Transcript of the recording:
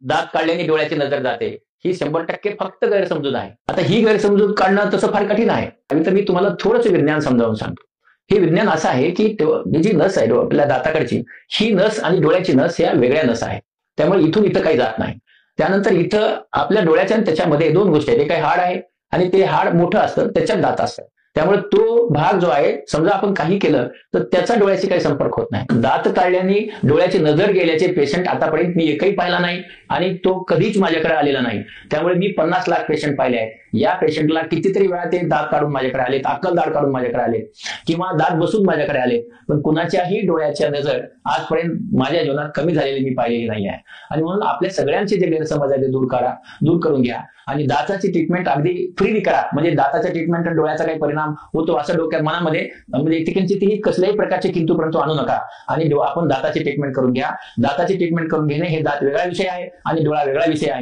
दात काढल्याने डोळ्याची नजर जाते, ही 100% फक्त गैरसमजूत आहे. आता ही गैरसमजूत काढणं तसं फार कठीण आहे. तर मी तुम्हाला थोडंसं विज्ञान समजावून सांगतो. हे विज्ञान असं आहे की ही जी नस आहे आपल्या दाताकडची, ही नस आणि डोळ्याची नस या वेगळ्या नस आहेत. त्यामुळे इथून इथं काही जात नाही. त्यानंतर इथं आपल्या डोळ्याच्या आणि त्याच्यामध्ये दोन गोष्टी आहेत. एक काही हाड आहे आणि ते हाड मोठं असतं, त्याच्यात दात असतात. त्यामुळे तो भाग जो आहे, समजा आपण काही केलं तर त्याचा डोळ्याशी काही संपर्क होत नाही. दात काढल्याने डोळ्याची नजर गेल्याचे पेशंट आतापर्यंत मी एकही पाहिला नाही आणि तो कधीच माझ्याकडे आलेला नाही. त्यामुळे मी 50 लाख पेशंट पाहिले आहेत. या पेशंटला कितीतरी वेळा ते दात काढून माझ्याकडे आलेत, अक्कल दाढ काढून माझ्याकडे आले किंवा दात बसून माझ्याकडे आले, पण कुणाच्याही डोळ्याच्या नजर आजपर्यंत माझ्या जीवनात कमी झालेली मी पाहिलेली नाही आहे. आणि म्हणून आपल्या सगळ्यांचे जे गैरसमज आहे ते दूर करून घ्या आणि दाताची ट्रीटमेंट अगदी फ्रीली करा. म्हणजे दाताच्या ट्रीटमेंट डोळ्याचा काही परिणाम होतो असं डोक्यात मनामध्ये म्हणजे कसल्याही प्रकारचे किंतु परंतु आणू नका आणि आपण दाताची ट्रीटमेंट करून घ्या. दाताची ट्रीटमेंट करून घेणे हे दात वेगळा विषय आहे आणि डोळा वेगळा विषय आहे.